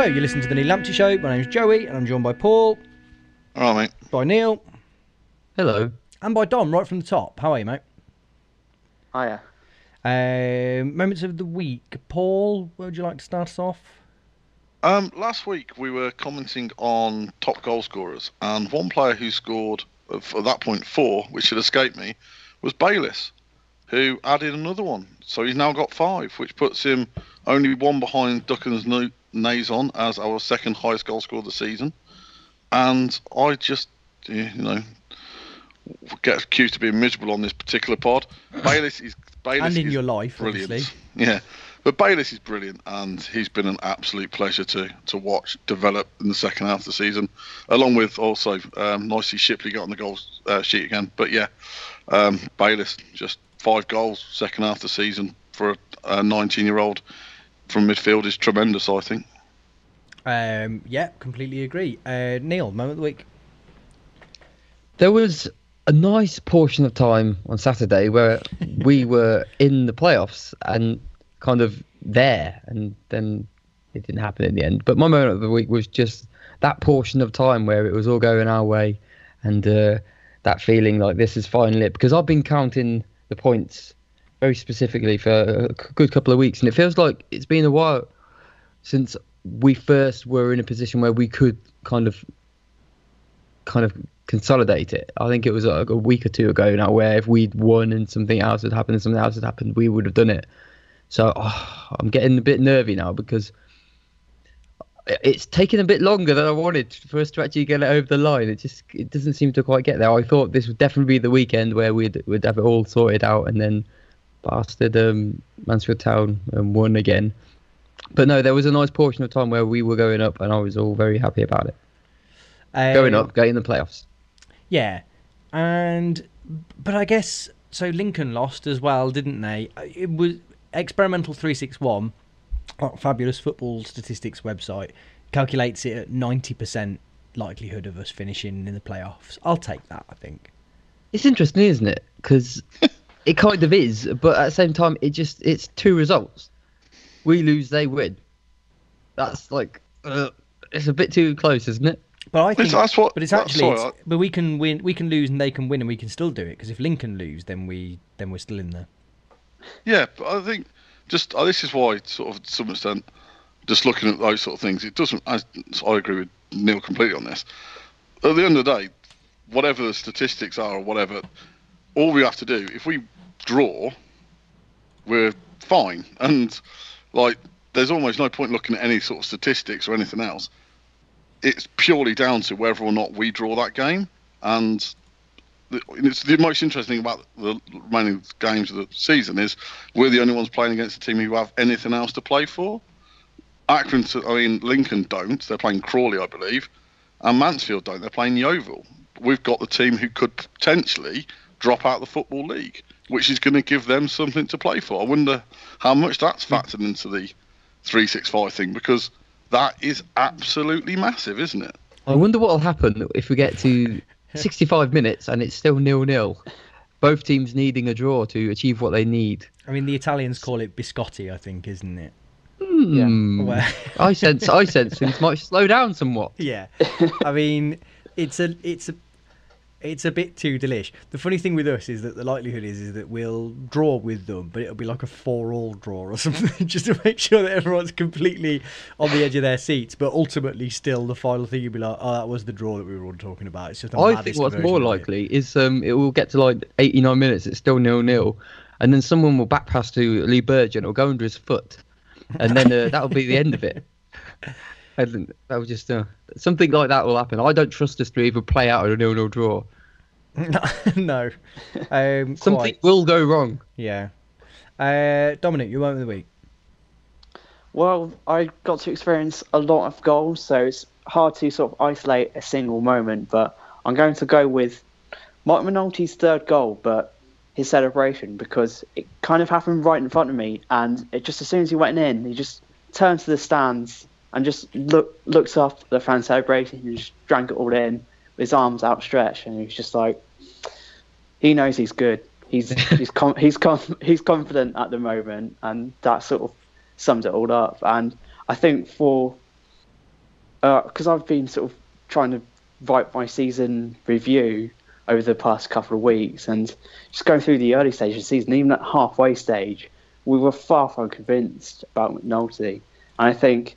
So, you listen to the Neil Show. My name's Joey, and I'm joined by Paul. All right, mate. By Neil. Hello. And by Dom, right from the top. How are you, mate? Hiya. Moments of the week. Paul, where would you like to start us off? Last week we were commenting on top goal scorers, and one player who scored, at that point 4, which had escaped me, was Bayliss, who added another one. So he's now got 5, which puts him only 1 behind Duckin's Niis as our second highest goal scorer of the season. And I just, get accused of being miserable on this particular pod. Bayliss and in your life, brilliant. Obviously. Yeah. But Bayliss is brilliant, and he's been an absolute pleasure to watch develop in the second half of the season, along with also nicely Shipley got on the goal sheet again. But yeah, Bayliss, just 5 goals second half of the season for a 19-year-old from midfield is tremendous, I think. Yeah, completely agree. Neil, moment of the week. There was a nice portion of time on Saturday where we were in the playoffs and kind of there, and then it didn't happen in the end. But my moment of the week was just that portion of time where it was all going our way, and that feeling like this is finally it. Because I've been counting the points very specifically for a good couple of weeks, and it feels like it's been a while since we first were in a position where we could kind of consolidate it. I think it was like a week or two ago now where if we'd won and something else had happened and something else had happened, we would have done it. So I'm getting a bit nervy now because it's taken a bit longer than I wanted for us to actually get it over the line. It doesn't seem to quite get there. I thought this would definitely be the weekend where we'd have it all sorted out, and then bastard Mansfield Town won again. But no, there was a nice portion of time where we were going up, and I was all very happy about it. Going up, getting the playoffs. Yeah, but I guess so. Lincoln lost as well, didn't they? It was Experimental 361, fabulous football statistics website, calculates it at 90% likelihood of us finishing in the playoffs. I'll take that, I think. It's interesting, isn't it? Because it kind of is, but at the same time, it's 2 results. We lose, they win. That's like it's a bit too close, isn't it? But I think, but we can win, we can lose, and they can win, and we can still do it. Because if Lincoln lose, then we're still in there. Yeah, but I think this is why, sort of, to some extent, just looking at those sort of things, it doesn't. I agree with Neil completely on this. At the end of the day, whatever the statistics are or whatever, all we have to do, if we draw, we're fine. And like, there's almost no point looking at any sort of statistics or anything else. It's purely down to whether or not we draw that game. And it's the most interesting about the remaining games of the season is we're the only ones playing against a team who have anything else to play for. Lincoln don't. They're playing Crawley, I believe. And Mansfield don't. They're playing Yeovil. We've got the team who could potentially drop out of the Football League, which is going to give them something to play for. I wonder how much that's factored into the 365 thing, because that is absolutely massive, isn't it? I wonder what will happen if we get to 65 minutes and it's still 0-0. Both teams needing a draw to achieve what they need. I mean, the Italians call it biscotti, I think, isn't it? Yeah. I sense things might slow down somewhat. Yeah. I mean, it's a bit too delish. The funny thing with us is that the likelihood is that we'll draw with them, but it'll be like a 4-4 draw or something, just to make sure that everyone's completely on the edge of their seats. But ultimately, still, the final thing you'll be like, oh, that was the draw that we were all talking about. It's just I think what's more likely is it will get to like 89 minutes, it's still 0-0, and then someone will back pass to Lee Burge and it'll go under his foot, and then that'll be the end of it. And that was just something like that will happen. I don't trust us to even play out a 0-0 draw. No. Something will go wrong. Yeah. Dominic, your moment of the week. Well, I got to experience a lot of goals, so it's hard to sort of isolate a single moment, but I'm going to go with Mike Minolti's 3rd goal, but his celebration, because it kind of happened right in front of me, and it just, as soon as he went in, he just turned to the stands and just looks up at the fan celebration and just drank it all in with his arms outstretched, and he was just like, he knows he's good. He's confident at the moment, and that sort of sums it all up. And I think for because I've been sort of trying to write my season review over the past couple of weeks, and just going through the early stage of the season, even at halfway stage, we were far from convinced about McNulty. And I think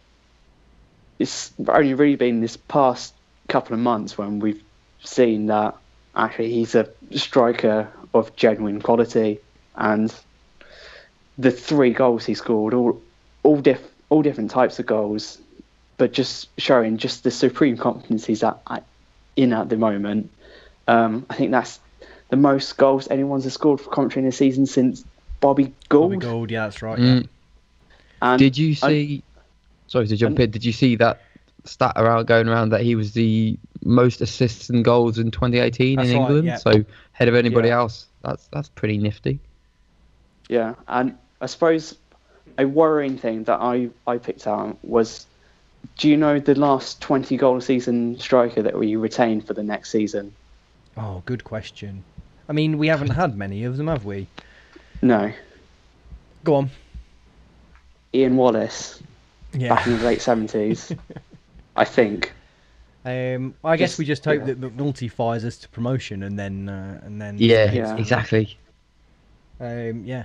it's only really been this past couple of months when we've seen that actually he's a striker of genuine quality, and the 3 goals he scored, all different types of goals, but just showing just the supreme confidence he's in at the moment. I think that's the most goals anyone's scored for Coventry in a season since Bobby Gould. Bobby Gould, yeah, that's right. Yeah. And Did you see? Sorry to jump in. Did you see that stat going around that he was the most assists and goals in 2018 That's in right, England? yeah. So ahead of anybody Yeah. else. That's pretty nifty. Yeah, and I suppose a worrying thing that I picked out was, do you know the last 20 goal a season striker that we retained for the next season? Oh, good question. I mean, we haven't had many of them, have we? No. Go on. Ian Wallace, Yeah. back in the late 70s, I think. I guess we just hope yeah. that McNulty fires us to promotion, and then Yeah, exactly. yeah.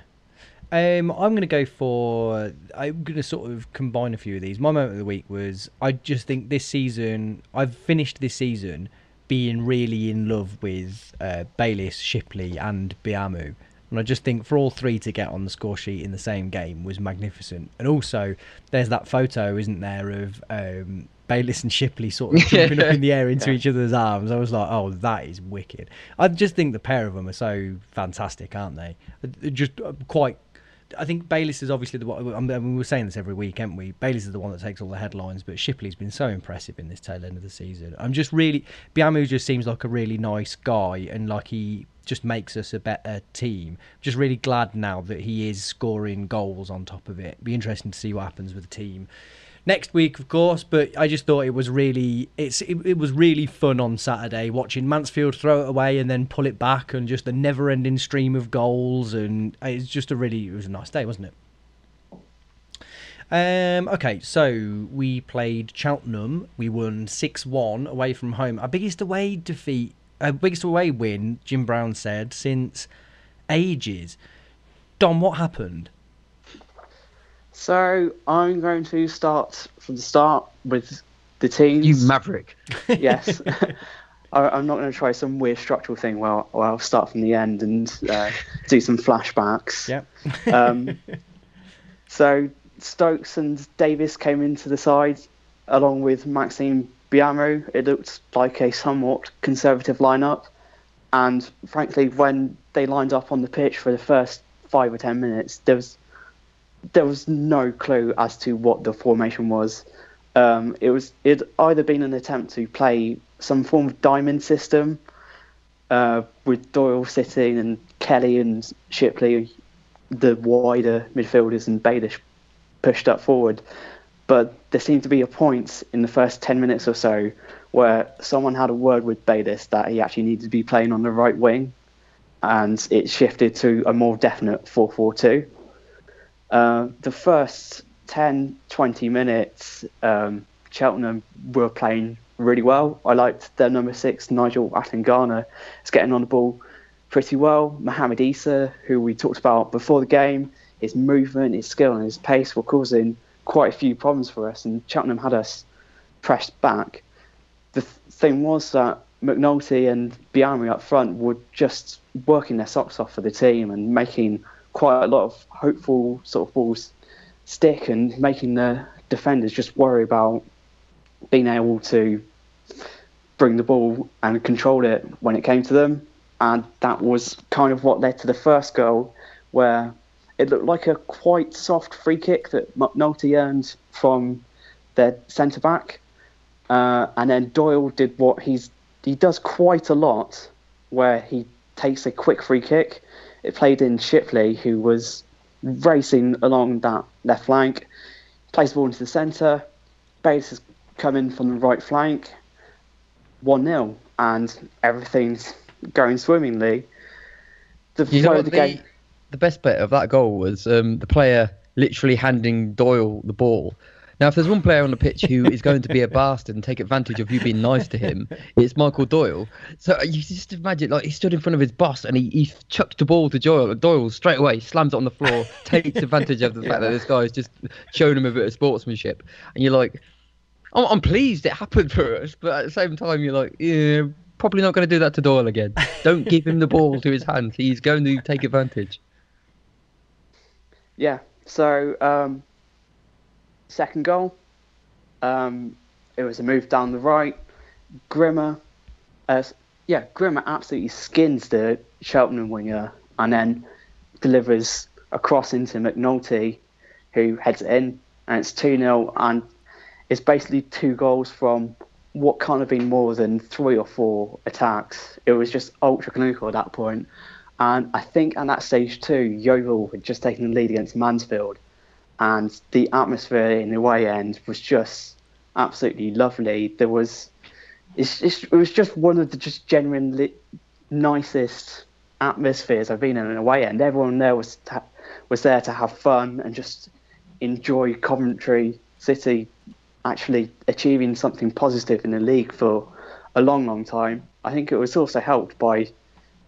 I'm going to go for. I'm going to sort of combine a few of these. My moment of the week was, I just think this season, I've finished this season being really in love with Bayliss, Shipley, and Biamu. And I just think for all 3 to get on the score sheet in the same game was magnificent. And also, there's that photo, isn't there, of Bayliss and Shipley sort of jumping up in the air into each other's arms. I was like, oh, that is wicked. I just think the pair of them are so fantastic, aren't they? Just quite. I think Bayliss is obviously the one. I mean, we're saying this every week, haven't we? Bayliss is the one that takes all the headlines, but Shipley's been so impressive in this tail end of the season. I'm just really. Biamu just seems like a really nice guy, and like he just makes us a better team. Just really glad now that he is scoring goals on top of it. Be interesting to see what happens with the team next week, of course, but I just thought it was really it was really fun on Saturday watching Mansfield throw it away and then pull it back, and just a never-ending stream of goals, and it was a nice day, wasn't it? Okay, so we played Cheltenham. We won 6-1 away from home. Our biggest away win, Jim Brown said, since ages. Dom, what happened? So I'm going to start from the start with the teams. You maverick. Yes. I'm not going to try some weird structural thing where I'll start from the end and do some flashbacks. Yep. So Stokes and Davis came into the side along with Maxime Biamu. It looked like a somewhat conservative lineup. And frankly, when they lined up on the pitch for the first 5 or 10 minutes, there was no clue as to what the formation was. It'd either been an attempt to play some form of diamond system with Doyle sitting and Kelly and Shipley, the wider midfielders, and Bayliss pushed up forward. But there seemed to be a point in the first 10 minutes or so where someone had a word with Bayliss that he actually needed to be playing on the right wing, and it shifted to a more definite 4-4-2. The first 10-20 minutes, Cheltenham were playing really well. I liked their number 6, Nigel Atangana, is getting on the ball pretty well. Mohamed Issa, who we talked about before the game, his movement, his skill and his pace were causing quite a few problems for us, and Cheltenham had us pressed back. The thing was that McNulty and Biamu up front were just working their socks off for the team and making quite a lot of hopeful sort of balls stick, and making the defenders just worry about being able to bring the ball and control it when it came to them. And that was kind of what led to the first goal, where it looked like a quite soft free kick that McNulty earned from their centre-back. And then Doyle did what he does quite a lot, where he takes a quick free kick. It played in Shipley, who was racing along that left flank, plays the ball into the centre. Bayliss has come in from the right flank, 1-0, and everything's going swimmingly. The best bit of that goal was the player literally handing Doyle the ball. Now, if there's one player on the pitch who is going to be a bastard and take advantage of you being nice to him, it's Michael Doyle. So you just imagine, like, he stood in front of his boss and he chucked the ball to Doyle. Doyle straight away slams it on the floor, takes advantage of the fact that this guy has just shown him a bit of sportsmanship. And you're like, I'm pleased it happened for us, but at the same time, you're like, yeah, probably not going to do that to Doyle again. Don't give him the ball to his hand. He's going to take advantage. Yeah. So, second goal, it was a move down the right. Grimmer absolutely skins the Cheltenham winger and then delivers a cross into McNulty, who heads it in, and it's 2-0, and it's basically 2 goals from what can't have been more than 3 or 4 attacks. It was just ultra clinical at that point. And I think at that stage too, Yeovil had just taken the lead against Mansfield, and the atmosphere in the away end was just absolutely lovely. It was just one of the just genuinely nicest atmospheres I've been in an away end. Everyone there was there to have fun and just enjoy Coventry City actually achieving something positive in the league for a long, long time. I think it was also helped by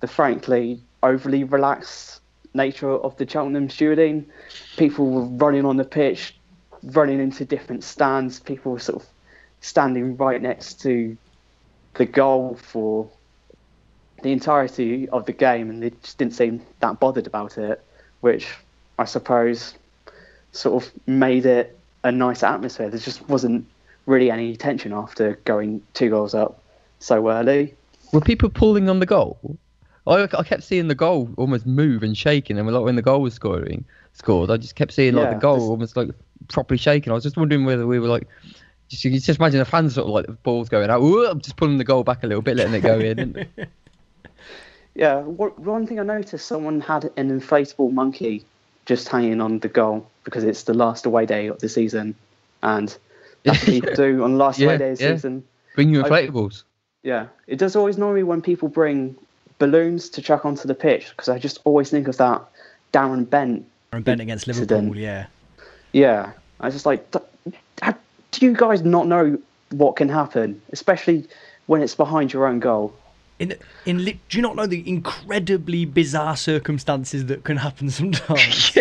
the frankly overly relaxed nature of the Cheltenham stewarding. People were running on the pitch, running into different stands. People were sort of standing right next to the goal for the entirety of the game, and they just didn't seem that bothered about it, which I suppose sort of made it a nice atmosphere. There just wasn't really any tension after going 2 goals up so early. Were people pulling on the goal? I kept seeing the goal almost move and shaking, and like when the goal was scored, I just kept seeing like the goal almost like properly shaking. I was just wondering whether we were like, you just imagine the fans sort of like the ball's going out, I'm just pulling the goal back a little bit, letting it go in. Yeah, one thing I noticed, someone had an inflatable monkey just hanging on the goal because it's the last away day of the season, and that's what people do on the last away day of the season. Bring you inflatables. Yeah, it does always annoy me when people bring balloons to chuck onto the pitch, because I just always think of that Darren Bent against Liverpool. Yeah, I was just like, do you guys not know what can happen, especially when it's behind your own goal? Do you not know the incredibly bizarre circumstances that can happen sometimes?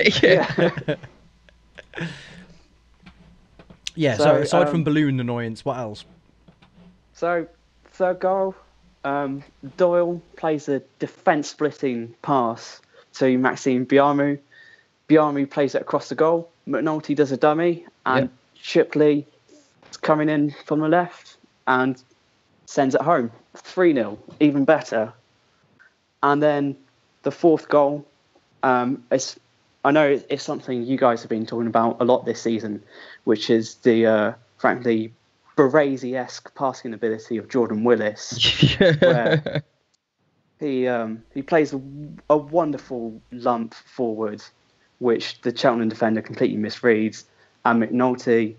Yeah. So aside from balloon annoyance, what else? So third goal, Doyle plays a defence-splitting pass to Maxime Biamu. Biamu plays it across the goal. McNulty does a dummy, and Shipley is coming in from the left and sends it home. 3-0, even better. And then the fourth goal, I know it's something you guys have been talking about a lot this season, which is the, frankly, Baresi-esque passing ability of Jordan Willis, where he plays a wonderful lump forward, which the Cheltenham defender completely misreads, and McNulty,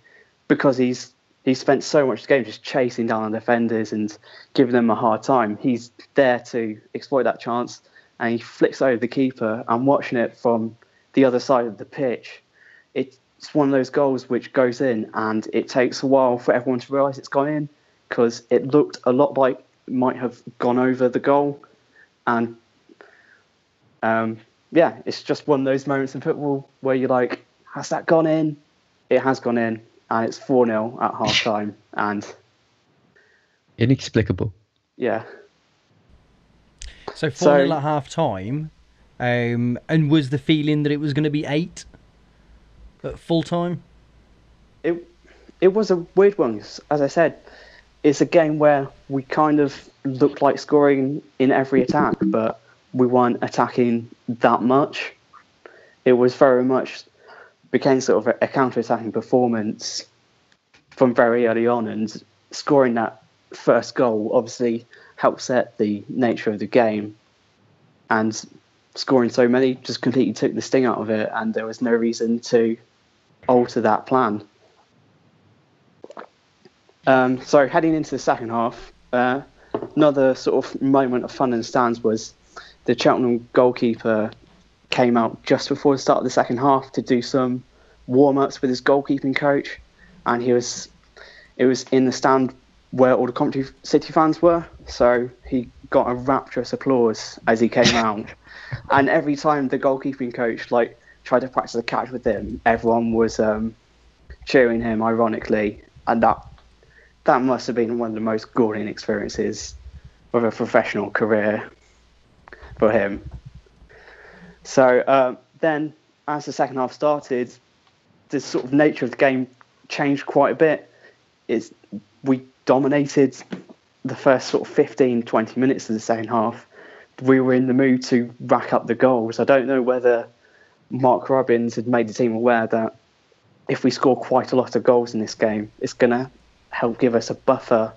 because he's spent so much game just chasing down the defenders and giving them a hard time, he's there to exploit that chance, and he flicks over the keeper. And watching it from the other side of the pitch, it's one of those goals which goes in, and it takes a while for everyone to realise it's gone in, because it looked a lot like it might have gone over the goal. And it's just one of those moments in football where you're like, has that gone in? It has gone in, and it's 4-0 at half time. And inexplicable. Yeah. So 4-0 at half time, and was the feeling that it was going to be 8 at full time? It was a weird one. As I said, it's a game where we kind of looked like scoring in every attack, but we weren't attacking that much. It was very much became sort of a counter-attacking performance from very early on, and scoring that first goal obviously helped set the nature of the game, and scoring so many just completely took the sting out of it, and there was no reason to alter that plan. So heading into the second half, another sort of moment of fun in the stands was the Cheltenham goalkeeper came out just before the start of the second half to do some warm-ups with his goalkeeping coach, and it was in the stand where all the Coventry City fans were. So he got a rapturous applause as he came round. And every time the goalkeeping coach tried to practice a catch with him, everyone was cheering him ironically, and that must have been one of the most galling experiences of a professional career for him. So then, as the second half started, the sort of nature of the game changed quite a bit. We dominated the first sort of 15, 20 minutes of the second half. We were in the mood to rack up the goals. I don't know whether Mark Robbins had made the team aware that if we score quite a lot of goals in this game, it's going to help give us a buffer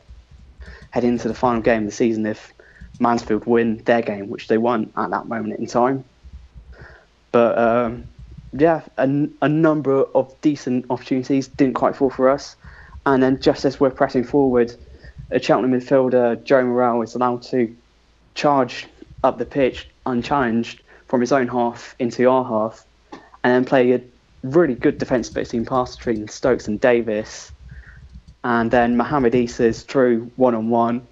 heading into the final game of the season if Mansfield win their game, which they won at that moment in time. But a number of decent opportunities didn't quite fall for us. And then just as we're pressing forward, a Cheltenham midfielder, Joe Morrell, is allowed to charge up the pitch unchallenged from his own half into our half, and then play a really good defence between pass between Stokes and Davis. And then Mohamed Issa's through one-on-one,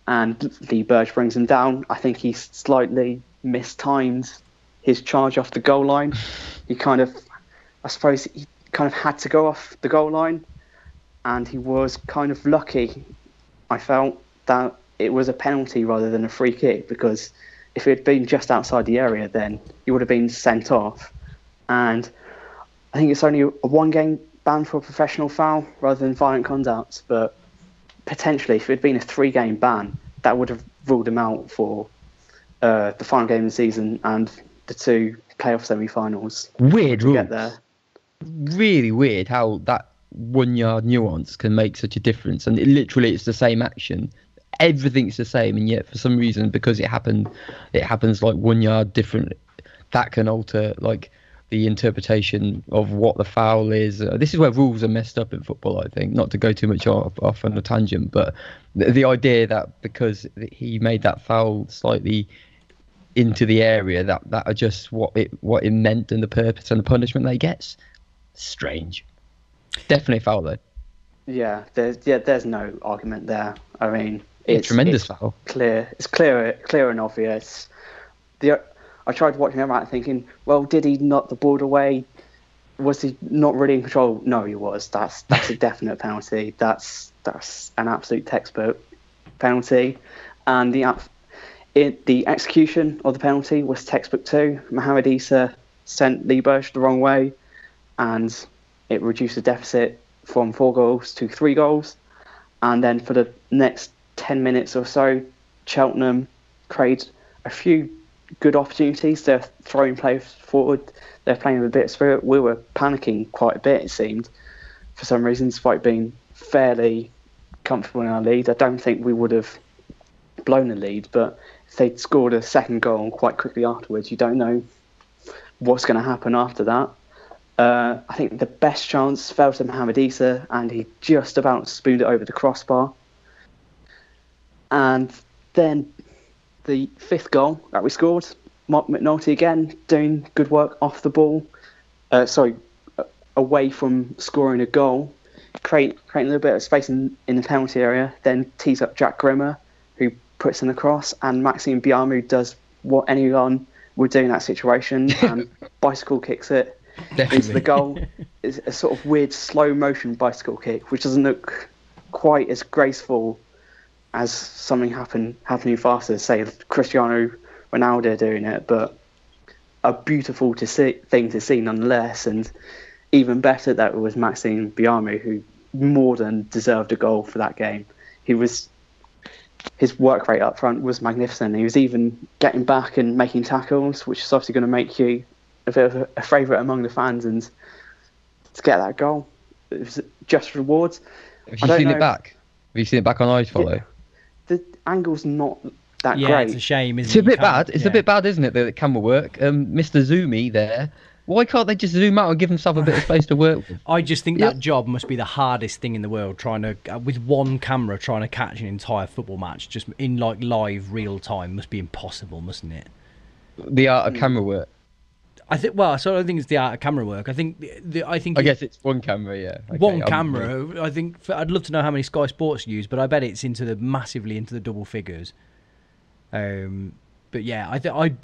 and Lee Burge brings him down. I think he slightly mistimed his charge off the goal line. He kind of had to go off the goal line, and he was kind of lucky, I felt, that it was a penalty rather than a free kick, because if it had been just outside the area, then he would have been sent off. And I think it's only a one-game ban for a professional foul rather than violent conduct, but potentially if it had been a 3-game ban, that would have ruled him out for the final game of the season and the 2 playoff semi-finals. Weird to rules. Get there. Really weird how that 1 yard nuance can make such a difference, and it's the same action, everything's the same, and yet for some reason, because it happens like 1 yard different, that can alter the interpretation of what the foul is. This is where rules are messed up in football, I think. Not to go too much off on a tangent, but the idea that because he made that foul slightly into the area, that adjusts what it meant and the purpose and the punishment that he gets. Strange. Definitely foul though. Yeah, there's no argument there. I mean, it's tremendous foul. It's clear and obvious. I tried watching it back thinking, well, did he knock the ball away? Was he not really in control? No, he was. That's a definite penalty. That's an absolute textbook penalty. And the execution of the penalty was textbook too. Mohamed Issa sent Lee Burge the wrong way, and it reduced the deficit from 4 goals to 3 goals. And then for the next 10 minutes or so, Cheltenham created a few good opportunities. They're throwing players forward. They're playing with a bit of spirit. We were panicking quite a bit, it seemed, for some reason, despite being fairly comfortable in our lead. I don't think we would have blown the lead, but if they'd scored a second goal quite quickly afterwards, you don't know what's going to happen after that. I think the best chance fell to Mohamed Issa, and he just about spooned it over the crossbar. And then the 5th goal that we scored, Mark McNulty again doing good work off the ball. Away from scoring a goal, creating a little bit of space in the penalty area, then tees up Jack Grimmer, who puts in the cross, and Maxime Biamu does what anyone would do in that situation, and bicycle kicks it into the goal. It's a sort of weird slow motion bicycle kick, which doesn't look quite as graceful as something happening faster, say Cristiano Ronaldo doing it, but a beautiful thing to see nonetheless. And even better that it was Maxime Biamu who more than deserved a goal for that game. His work rate up front was magnificent. He was even getting back and making tackles, which is obviously going to make you a bit of a favourite among the fans. And to get that goal, it was just rewards. Have you seen it back? Have you seen it back on iFollow? The angle's not that great. Yeah, it's a shame, isn't it? It's a bit bad. It's a bit bad, isn't it, the camera work? Mr. Zoomy there. Why can't they just zoom out and give themselves a bit of space to work with? I just think that job must be the hardest thing in the world, trying to, with one camera, trying to catch an entire football match, just in live real time, must be impossible, mustn't it? The art of camera work. I think. Well, so I don't think it's the art of camera work. I think I guess it's one camera, yeah. Okay, one camera. I think I'd love to know how many Sky Sports use, but I bet it's massively into the double figures. But yeah,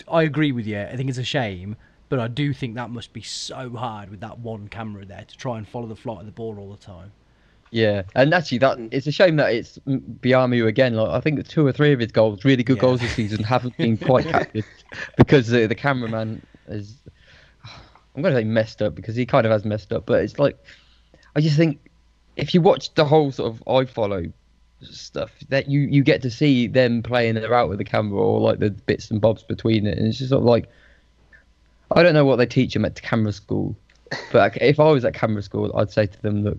I agree with you. I think it's a shame, but I do think that must be so hard with that one camera there to try and follow the flight of the ball all the time. Yeah, and actually, it's a shame that it's Biamu again. Like, I think 2 or 3 of his goals, really good goals this season, haven't been quite captured because the cameraman is. I'm going to say messed up because he kind of has messed up, but it's like I just think if you watch the whole sort of iFollow stuff, that you get to see them playing it out with the camera or like the bits and bobs between it, and it's just sort of like I don't know what they teach them at camera school, but if I was at camera school, I'd say to them, look.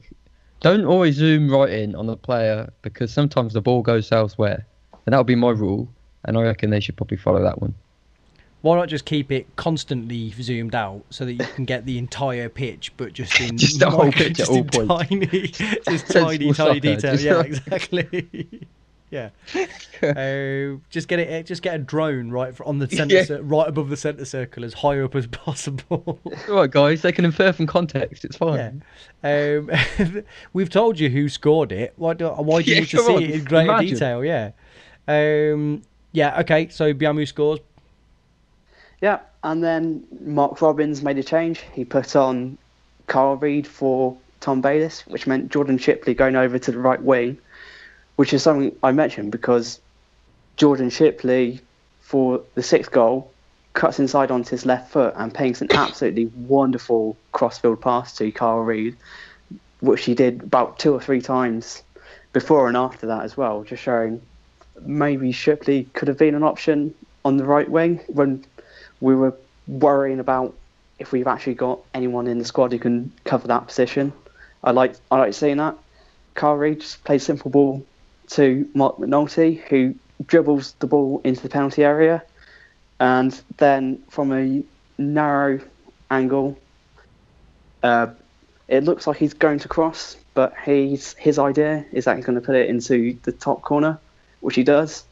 Don't always zoom right in on the player because sometimes the ball goes elsewhere. And that would be my rule. And I reckon they should probably follow that one. Why not just keep it constantly zoomed out so that you can get the entire pitch, but just in just the whole pitch at all points. Tiny detail. Yeah, exactly. Yeah. Just get a drone on the center, right above the centre circle, as high up as possible. All right, guys, they can infer from context. It's fine. Yeah. We've told you who scored it. Why do you need to see it in greater detail? Yeah. Yeah. Okay. So Biamu scores. Yeah, and then Mark Robbins made a change. He put on Carl Reed for Tom Bayliss, which meant Jordan Shipley going over to the right wing. Which is something I mentioned because Jordan Shipley, for the 6th goal, cuts inside onto his left foot and paints an absolutely wonderful crossfield pass to Carl Reed, which he did about 2 or 3 times before and after that as well, just showing maybe Shipley could have been an option on the right wing when we were worrying about if we've actually got anyone in the squad who can cover that position. I like seeing that. Carl Reed just plays simple ball to Mark McNulty, who dribbles the ball into the penalty area, and then from a narrow angle, it looks like he's going to cross, but his idea is that he's going to put it into the top corner, which he does,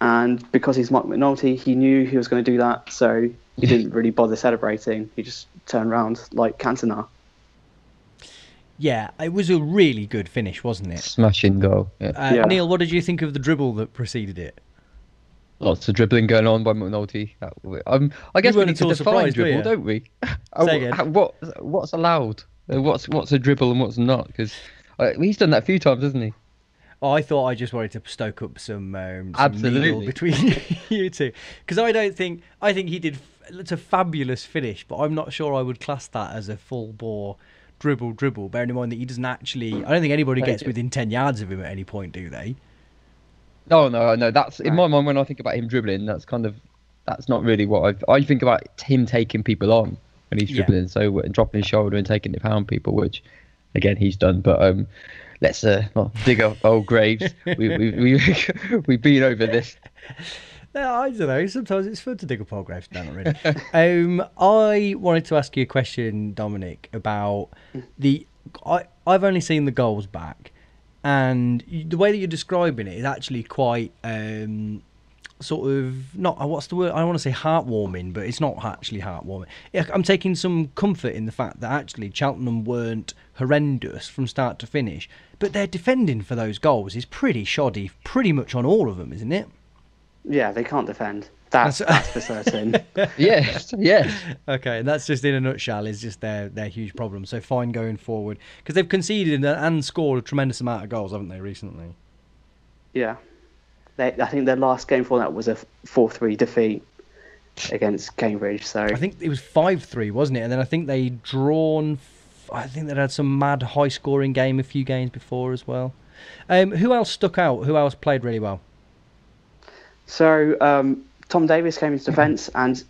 and because he's Mark McNulty, he knew he was going to do that, so he didn't really bother celebrating. He just turned around like Cantona. Yeah, it was a really good finish, wasn't it? Smashing goal. Yeah. Neil, what did you think of the dribble that preceded it? Lots of dribbling going on by McNulty. I guess we need to define dribble, don't we? Say again. What's allowed? What's a dribble and what's not? Because he's done that a few times, hasn't he? Oh, I thought I just wanted to stoke up some absolutely between you two, because I think he did. It's a fabulous finish, but I'm not sure I would class that as a full bore dribble. Bearing in mind that he doesn't actually. I don't think anybody gets within 10 yards of him at any point, do they? No. That's in my mind when I think about him dribbling. That's not really what I think about him taking people on when he's dribbling. So dropping his shoulder and taking it pound people, which again he's done. But let's not dig up old graves. We've been over this. I don't know. Sometimes it's fun to dig up old graves, don't it, really? I wanted to ask you a question, Dominic, about I've only seen the goals back, and the way that you're describing it is actually quite sort of not. What's the word? I want to say heartwarming, but it's not actually heartwarming. I'm taking some comfort in the fact that actually Cheltenham weren't horrendous from start to finish, but their defending for those goals is pretty shoddy, pretty much on all of them, isn't it? Yeah, they can't defend. That's for certain. Yes. Okay, and that's just in a nutshell is just their huge problem. So fine going forward, because they've conceded and scored a tremendous amount of goals, haven't they, recently? Yeah. I think their last game for that was a 4-3 defeat against Cambridge. So I think it was 5-3, wasn't it? And then I think they'd drawn. I think they'd had some mad high-scoring game a few games before as well. Who else stuck out? Who else played really well? So Tom Davies came into defence, and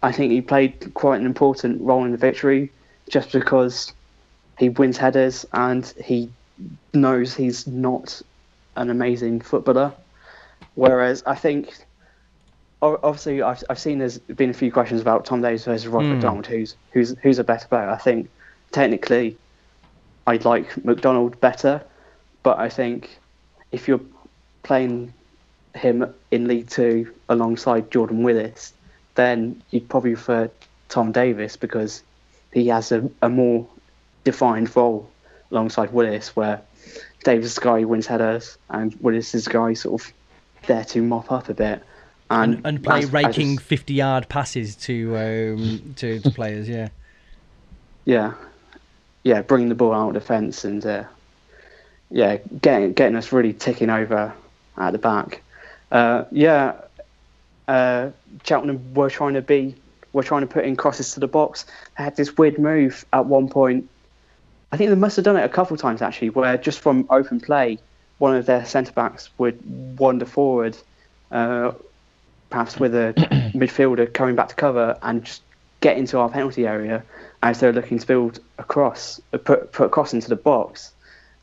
I think he played quite an important role in the victory, just because he wins headers and he knows he's not an amazing footballer. Whereas I think, obviously, I've seen there's been a few questions about Tom Davies versus Rod McDonald, who's a better player. I think technically, I'd like McDonald better, but I think if you're playing him in League Two alongside Jordan Willis, then you'd probably prefer Tom Davis, because he has a more defined role alongside Willis, where Davis is the guy who wins headers and Willis is the guy sort of there to mop up a bit and play raking 50-yard passes to players. Yeah, bringing the ball out of defence and getting us really ticking over at the back. Cheltenham were trying to put in crosses to the box. They had this weird move at one point. I think they must have done it a couple of times actually, where just from open play, one of their centre backs would wander forward, perhaps with a midfielder coming back to cover, and just get into our penalty area as they're looking to build a cross, put a cross into the box,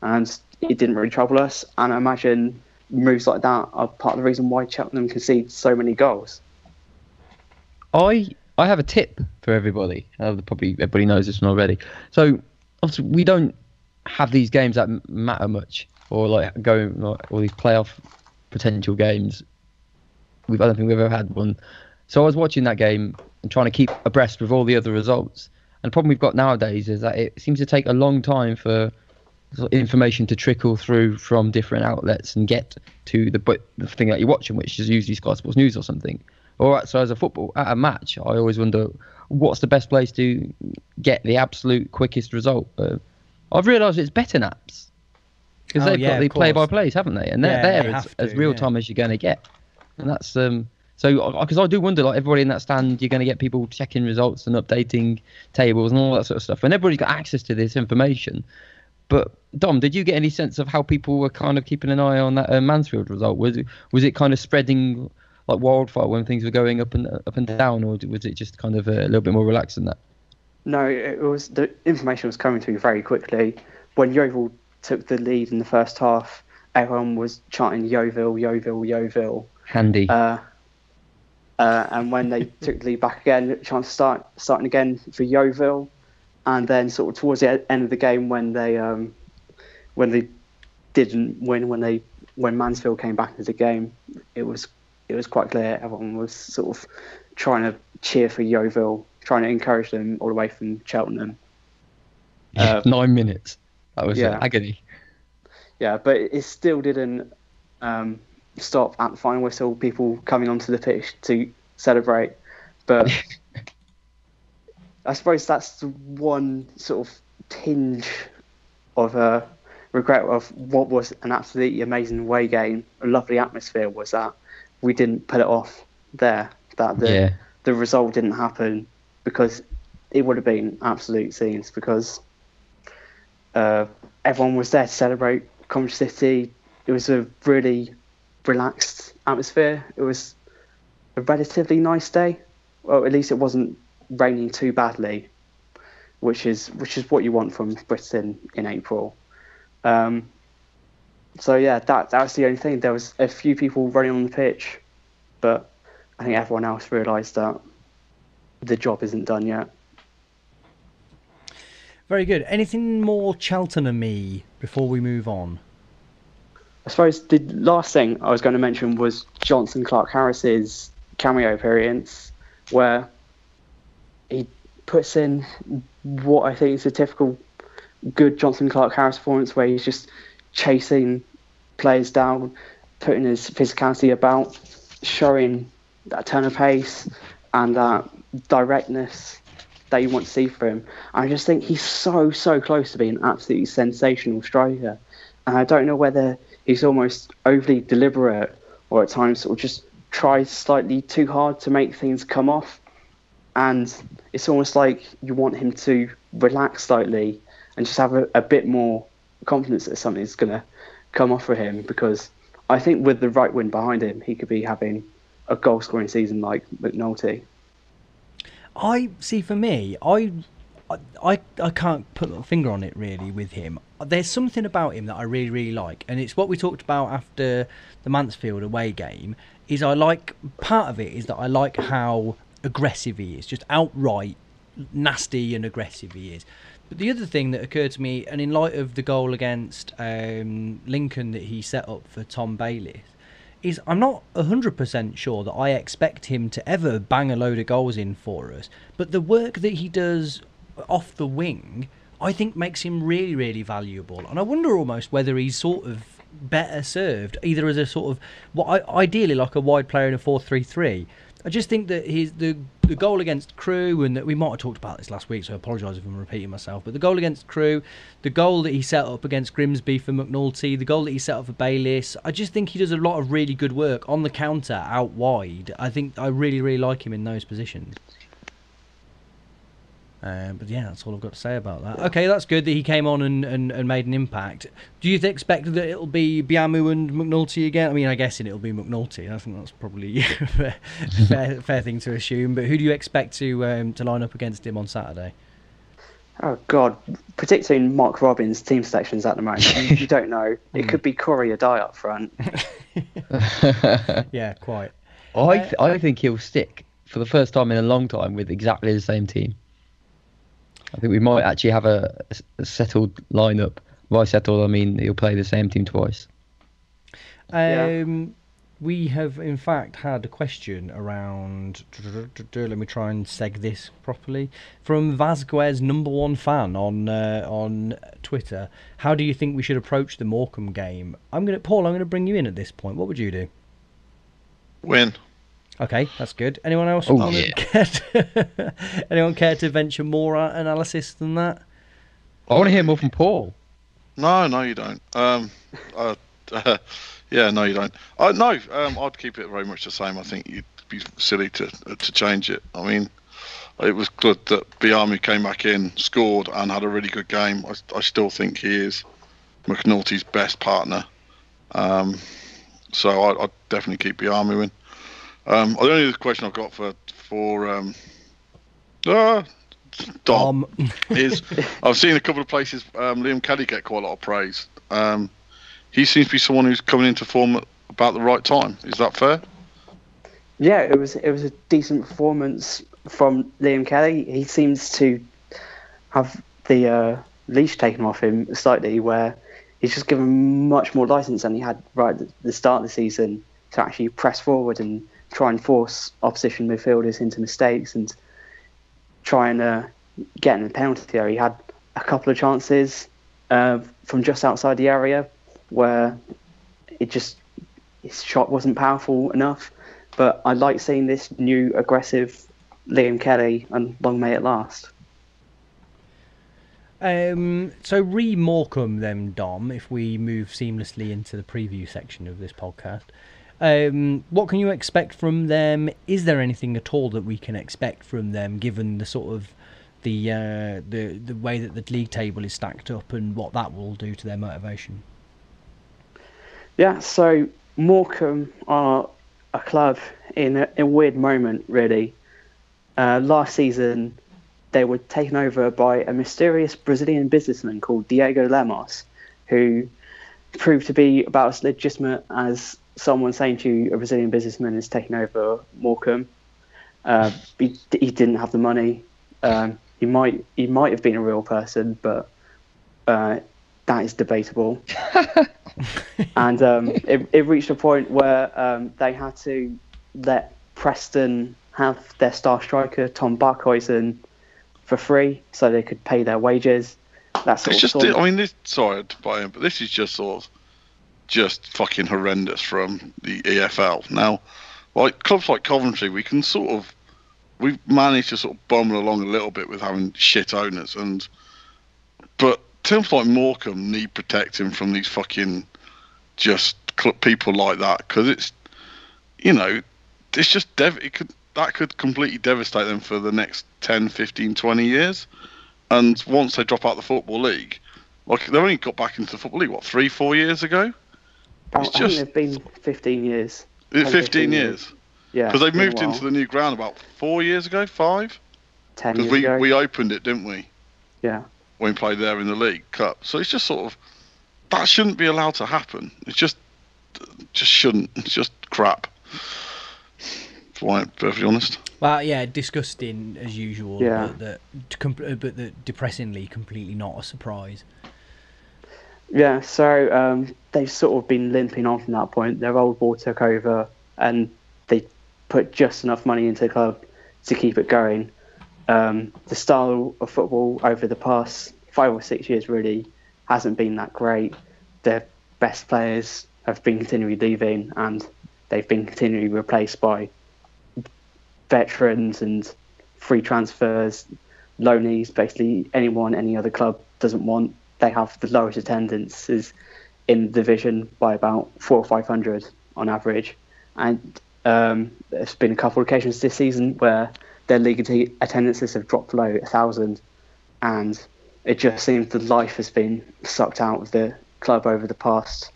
and it didn't really trouble us. And I imagine moves like that are part of the reason why Cheltenham concede so many goals. I have a tip for everybody. Probably everybody knows this one already. So obviously we don't have these games that matter much, or like going like all these playoff potential games. I don't think we've ever had one. So I was watching that game and trying to keep abreast with all the other results. And the problem we've got nowadays is that it seems to take a long time for information to trickle through from different outlets and get to the thing that you're watching, which is usually Sky Sports News or something. All right, so as at a match, I always wonder what's the best place to get the absolute quickest result. I've realised it's betting apps, because they've got the play-by-plays, haven't they? And they're there as real time as you're going to get. And that's so because I do wonder, like everybody in that stand, you're going to get people checking results and updating tables and all that sort of stuff, and everybody's got access to this information. But Dom, did you get any sense of how people were kind of keeping an eye on that Mansfield result? Was it kind of spreading like wildfire when things were going up and down, or was it just kind of a little bit more relaxed than that? No, it was, the information was coming to me very quickly. When Yeovil took the lead in the first half, everyone was chanting Yeovil, Yeovil, Yeovil. Handy. And when they took the lead back again, chance starting again for Yeovil. And then sort of towards the end of the game, when they didn't win, when Mansfield came back into the game, it was quite clear everyone was sort of trying to cheer for Yeovil, trying to encourage them all the way from Cheltenham. 9 minutes. That was agony. Yeah, but it still didn't stop at the final whistle, people coming onto the pitch to celebrate. But I suppose that's the one sort of tinge of regret of what was an absolutely amazing away game, a lovely atmosphere, was that we didn't put it off there, that the result didn't happen, because it would have been absolute scenes, because everyone was there to celebrate Coventry City. It was a really relaxed atmosphere. It was a relatively nice day. Well, at least it wasn't raining too badly, which is what you want from Britain in April. So yeah, that was the only thing. There was a few people running on the pitch, but I think everyone else realised that the job isn't done yet. Very good. Anything more Cheltenham-y before we move on? I suppose the last thing I was going to mention was Johnson Clark-Harris's cameo appearance, where he puts in what I think is a typical good Johnson Clark-Harris performance, where he's just chasing players down, putting his physicality about, showing that turn of pace and that directness that you want to see from him. I just think he's so close to being an absolutely sensational striker. And I don't know whether he's almost overly deliberate, or at times sort of just tries slightly too hard to make things come off. And it's almost like you want him to relax slightly and just have a bit more confidence that something's going to come off for him, because I think with the right wind behind him, he could be having a goal-scoring season like McNulty. I see. For me, I can't put a finger on it really with him. There's something about him that I really, really like, and it's what we talked about after the Mansfield away game. Is part of it is that I like how aggressive he is, just outright nasty and aggressive he is. But the other thing that occurred to me, and in light of the goal against Lincoln that he set up for Tom Bayliss, is I'm not 100% sure that I expect him to ever bang a load of goals in for us, but the work that he does off the wing, I think makes him really, really valuable. And I wonder almost whether he's sort of better served either as a sort of ideally like a wide player in a 4-3-3. I just think that the goal against Crewe, and that we might have talked about this last week, so I apologise if I'm repeating myself, but the goal against Crewe, the goal that he set up against Grimsby for McNulty, the goal that he set up for Bayliss, I just think he does a lot of really good work on the counter out wide. I think I really, really like him in those positions. But yeah, that's all I've got to say about that. Okay, that's good that he came on and made an impact. Do you expect that it'll be Biamu and McNulty again? I mean, I guess it'll be McNulty. I think that's probably a fair thing to assume. But who do you expect to line up against him on Saturday? Oh, God. Predicting Mark Robbins' team selections at the moment, you don't know. It could be Corey or Die up front. Yeah, quite. I think he'll stick, for the first time in a long time, with exactly the same team. I think we might actually have a settled lineup. By settled, I mean he'll play the same team twice. We have, in fact, had a question around... Let me try and seg this properly. From Vasquez, #1 fan on Twitter. How do you think we should approach the Morecambe game? Paul, I'm going to bring you in at this point. What would you do? Win. Okay, that's good. Anyone else anyone care to venture more analysis than that? I want to hear more from Paul. No, you don't. Yeah, no, you don't. No, I'd keep it very much the same. I think you'd be silly to change it. I mean, it was good that Biamu came back in, scored, and had a really good game. I still think he is McNulty's best partner. So I'd definitely keep Biamu in. The only other question I've got for Dom is I've seen a couple of places Liam Kelly get quite a lot of praise. He seems to be someone who's coming into form at about the right time. Is that fair? Yeah, it was a decent performance from Liam Kelly. He seems to have the leash taken off him slightly, where he's just given much more license than he had right at the start of the season to actually press forward and try and force opposition midfielders into mistakes and try and get in the penalty area. He had a couple of chances from just outside the area where his shot wasn't powerful enough. But I like seeing this new aggressive Liam Kelly, and long may it last. So re-Morecambe then, Dom, if we move seamlessly into the preview section of this podcast. What can you expect from them? Is there anything at all that we can expect from them, given the sort of the way that the league table is stacked up and what that will do to their motivation? Yeah, so Morecambe are a club in a weird moment, really. Last season, they were taken over by a mysterious Brazilian businessman called Diego Lemos, who proved to be about as legitimate as someone saying to you a Brazilian businessman is taking over Morecambe. He didn't have the money. He might have been a real person, but that is debatable. And it reached a point where they had to let Preston have their star striker Tom Barkhuizen for free, so they could pay their wages. That's it's just. I mean, sorry to buy him, but this is just just fucking horrendous from the EFL. Now, like clubs like Coventry, we've managed to sort of bumble along a little bit with having shit owners, but teams like Morecambe need protecting from these fucking just people like that, because it's, it's just that could completely devastate them for the next 10, 15, 20 years. And once they drop out the Football League, like they only got back into the Football League, 3-4 years ago? I think they've been 15 years. 15 years? Yeah. Because they moved into the new ground about 4 years ago, 5? 10 years ago. Because we opened it, didn't we? Yeah. When we played there in the League Cup. So it's just sort of, that shouldn't be allowed to happen. It's just shouldn't. It's just crap. To be perfectly honest. Well, yeah, disgusting as usual, yeah. but depressingly completely not a surprise. Yeah, so they've sort of been limping on from that point. Their old board took over, and they put just enough money into the club to keep it going. The style of football over the past 5 or 6 years really hasn't been that great. Their best players have been continually leaving, and they've been continually replaced by veterans and free transfers, loanees. Basically, anyone any other club doesn't want. They have the lowest attendances in the division by about 400 or 500 on average, and there's been a couple of occasions this season where their league attendances have dropped below 1,000, and it just seems the life has been sucked out of the club over the past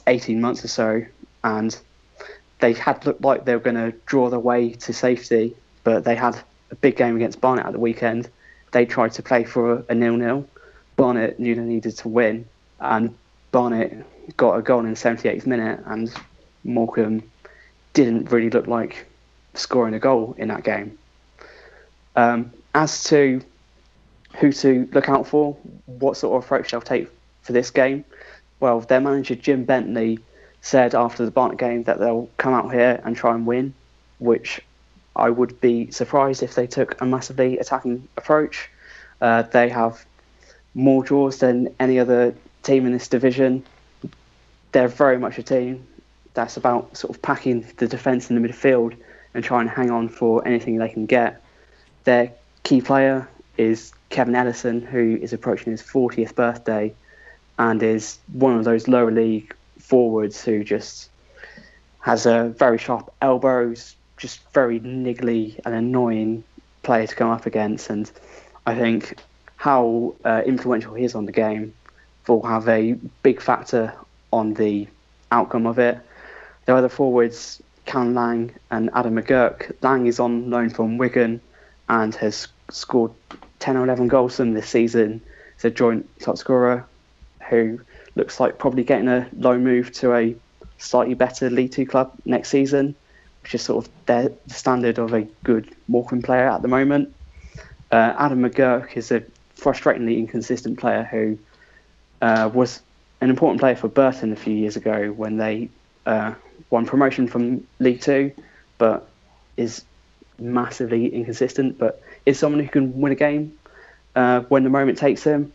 18 months or so, and they had looked like they were going to draw their way to safety, but they had a big game against Barnet at the weekend. They tried to play for a 0-0. Barnet knew they needed to win, and Barnet got a goal in the 78th minute, and Morecambe didn't really look like scoring a goal in that game. As to who to look out for, what sort of approach they'll take for this game, well, their manager Jim Bentley said after the Barnet game that they'll come out here and try and win, which I would be surprised if they took a massively attacking approach. They have more draws than any other team in this division. They're very much a team that's about sort of packing the defence in the midfield and trying to hang on for anything they can get. Their key player is Kevin Ellison, who is approaching his 40th birthday and is one of those lower league forwards who just has a very sharp elbows, just very niggly and annoying player to come up against. And I think how influential he is on the game will have a big factor on the outcome of it. Their other forwards, Callum Lang and Adam McGurk. Lang is on loan from Wigan and has scored 10 or 11 goals for them this season. He's a joint top scorer who looks like probably getting a loan move to a slightly better League Two club next season, which is sort of the standard of a good Morecambe player at the moment. Adam McGurk is a frustratingly inconsistent player who was an important player for Burton a few years ago when they won promotion from League Two, but is massively inconsistent, but is someone who can win a game when the moment takes him.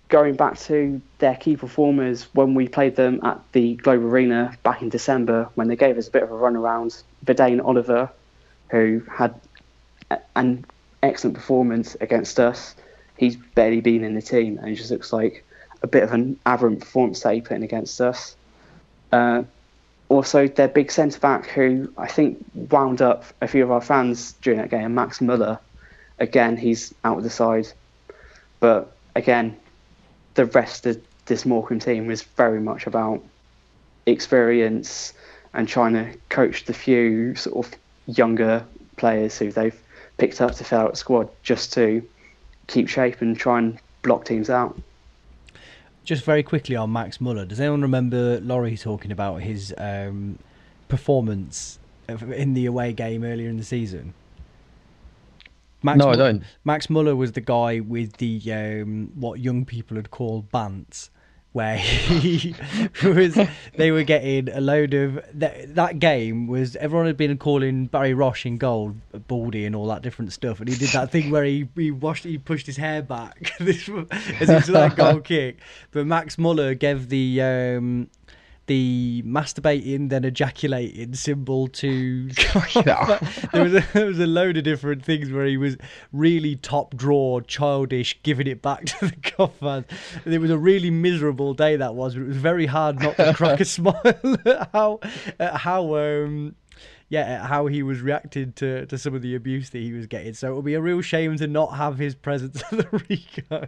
Going back to their key performers, when we played them at the Globe Arena back in December, when they gave us a bit of a run around, Verdane Oliver, who had an excellent performance against us, he's barely been in the team, and it just looks like a bit of an aberrant performance that he put in against us. Also, their big centre-back, who I think wound up a few of our fans during that game, Max Muller. Again, he's out of the side. But again, the rest of this Morecambe team was very much about experience and trying to coach the few sort of younger players who they've picked up to fill out the squad just to keep shape and try and block teams out. Just very quickly on Max Muller, does anyone remember Laurie talking about his performance in the away game earlier in the season? I don't. Max Muller was the guy with the what young people would call bants, where they were getting a load of that game was everyone had been calling Barry Roche in goal baldy and all that different stuff, and he did that thing where he pushed his hair back as he took that goal kick. But Max Muller gave the masturbating then ejaculating symbol to there was a load of different things where he was really top draw childish giving it back to the coffers. It was a really miserable day that was, but it was very hard not to crack a smile at how he was reacting to some of the abuse that he was getting. So it will be a real shame to not have his presence at the Rico.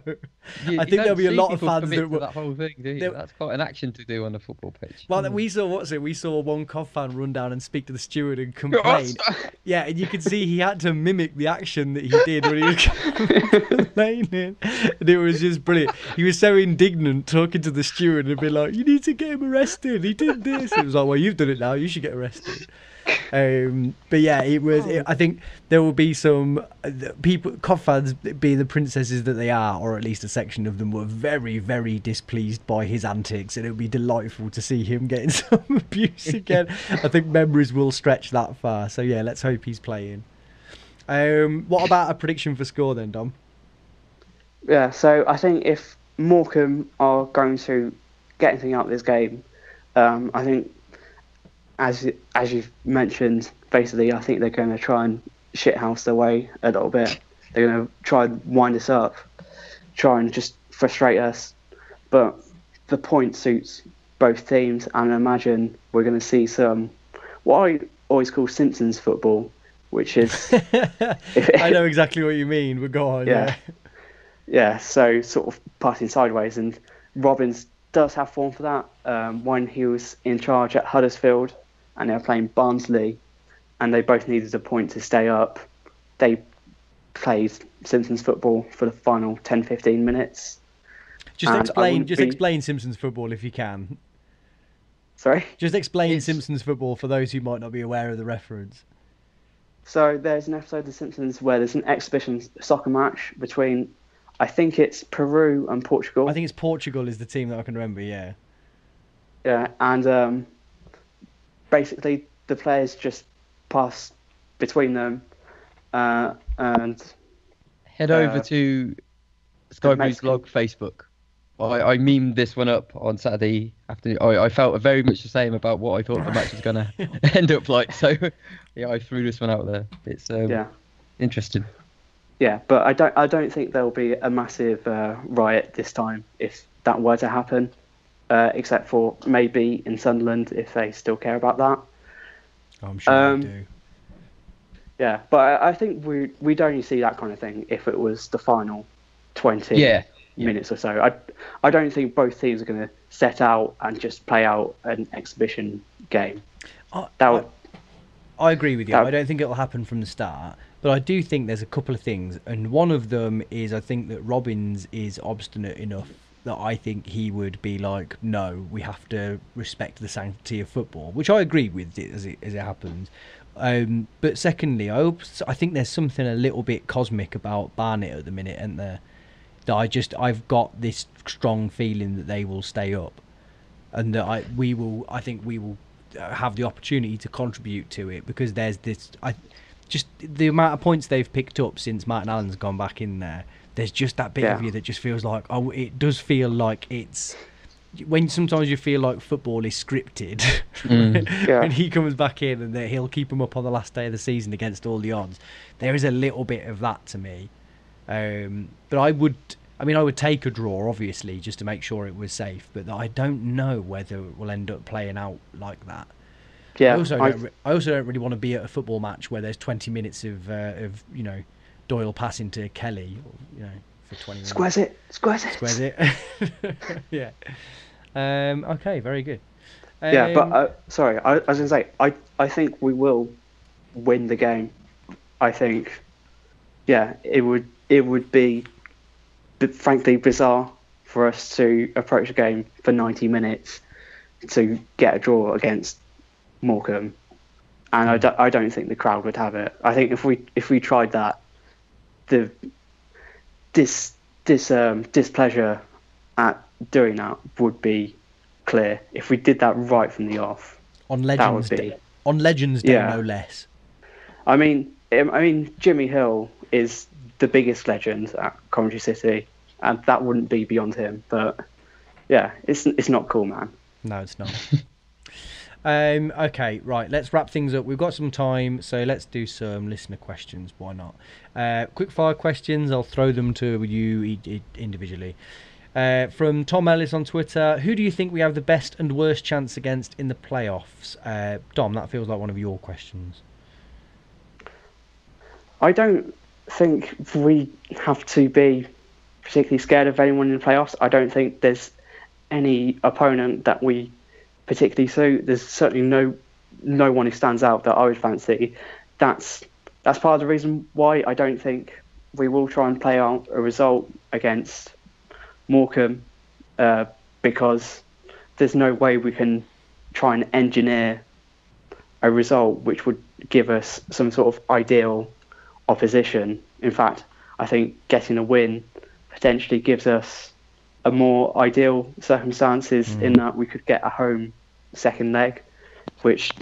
I think there'll be a lot of fans that whole thing, do you? That's quite an action to do on a football pitch. Well, we saw one Cov fan run down and speak to the steward and complain. Yeah, and you could see he had to mimic the action that he did when he was complaining. And it was just brilliant. He was so indignant talking to the steward and be like, "You need to get him arrested. He did this." It was like, "Well, you've done it now. You should get arrested." But yeah, it was. I think there will be some people, COD fans, being the princesses that they are, or at least a section of them, were very, very displeased by his antics, and it would be delightful to see him getting some abuse again. I think memories will stretch that far. So yeah, let's hope he's playing. What about a prediction for score then, Dom? Yeah, so I think if Morecambe are going to get anything out of this game, I think, as you've mentioned, basically, I think they're going to try and shithouse their way a little bit. They're going to try and wind us up, try and just frustrate us. But the point suits both teams, and I imagine we're going to see some, what I always call Simpsons football, which is... I know exactly what you mean, but go on, yeah. Yeah, so sort of passing sideways, and Robbins does have form for that. When he was in charge at Huddersfield and they were playing Barnsley and they both needed a point to stay up, they played Simpsons football for the final 10-15 minutes. Just explain Simpsons football if you can. Sorry? Just explain Simpsons football for those who might not be aware of the reference. So there's an episode of The Simpsons where there's an exhibition soccer match between, I think it's Peru and Portugal. I think it's Portugal is the team that I can remember, yeah. Yeah, and basically the players just pass between them and... Head over to Sky Blue's blog Facebook. I memed this one up on Saturday afternoon. I felt very much the same about what I thought the match was going to end up like. So, yeah, I threw this one out there. It's interesting. Yeah, but I don't think there'll be a massive riot this time if that were to happen, except for maybe in Sunderland if they still care about that. I'm sure they do. Yeah, but I think we'd only see that kind of thing if it was the final 20 minutes or so. I don't think both teams are going to set out and just play out an exhibition game. I agree with you. I don't think it'll happen from the start. But I do think there's a couple of things, and one of them is I think that Robbins is obstinate enough that I think he would be like, no, we have to respect the sanctity of football, which I agree with it as it happens. But secondly, I think there's something a little bit cosmic about Barnet at the minute, isn't there? That I've got this strong feeling that they will stay up, and that I think we will have the opportunity to contribute to it, because there's this. Just the amount of points they've picked up since Martin Allen's gone back in there. There's just that bit of you that just feels like, it does feel like it's when sometimes you feel like football is scripted. When he comes back in and he'll keep them up on the last day of the season against all the odds. There is a little bit of that to me. But I would take a draw, obviously, just to make sure it was safe. But I don't know whether it will end up playing out like that. Yeah, I also don't really want to be at a football match where there's 20 minutes of Doyle passing to Kelly, for 20 minutes. Squares it. Yeah. Okay, very good. Yeah, but sorry, I was going to say, I think we will win the game. I think, it would be, frankly, bizarre for us to approach a game for 90 minutes to get a draw against Morecambe, and I don't think the crowd would have it. I think if we tried that, the displeasure at doing that would be clear. If we did that right from the off, on Legends Day, no less. I mean, Jimmy Hill is the biggest legend at Coventry City, and that wouldn't be beyond him. But yeah, it's not cool, man. No, it's not. Okay, right, let's wrap things up. We've got some time, so let's do some listener questions. Why not? Quick fire questions. I'll throw them to you individually. From Tom Ellis on Twitter, who do you think we have the best and worst chance against in the playoffs? Dom, that feels like one of your questions. I don't think we have to be particularly scared of anyone in the playoffs. I don't think there's any opponent that we particularly suit. There's certainly no one who stands out that I would fancy. That's part of the reason why I don't think we will try and play out a result against Morecambe, because there's no way we can try and engineer a result which would give us some sort of ideal opposition. In fact, I think getting a win potentially gives us a more ideal circumstances in that we could get a home second leg, which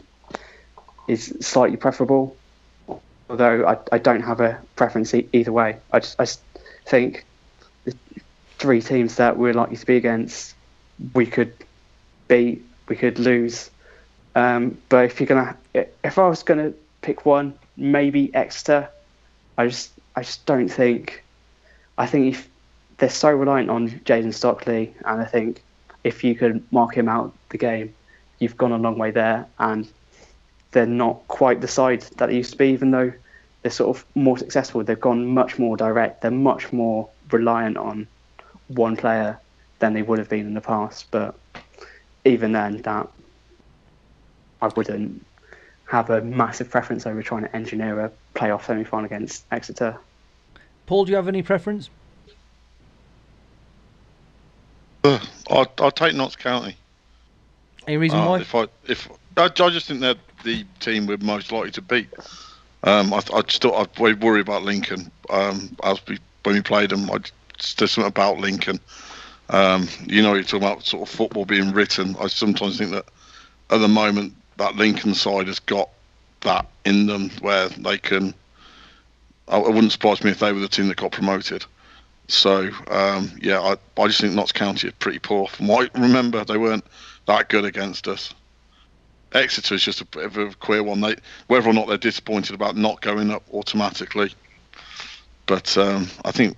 is slightly preferable. Although I don't have a preference either way. I just think the three teams that we're likely to be against, we could beat, we could lose. But if I was gonna pick one, maybe Exeter. I just don't think. I think if they're so reliant on Jaden Stockley, and I think if you could mark him out the game, you've gone a long way there. And they're not quite the side that they used to be, even though they're sort of more successful. They've gone much more direct. They're much more reliant on one player than they would have been in the past. But even then, that I wouldn't have a massive preference over trying to engineer a playoff semi-final against Exeter. Paul, do you have any preference? I'll take Notts County. Any reason why? I just think they're the team we're most likely to beat. I worry about Lincoln. When we played them, there's something about Lincoln. You're talking about sort of football being written. I sometimes think that at the moment that Lincoln side has got that in them where they can. It wouldn't surprise me if they were the team that got promoted. So I just think Notts County are pretty poor. From what I remember, they weren't that good against us. Exeter is just a bit of a queer one. Whether or not they're disappointed about not going up automatically, but I think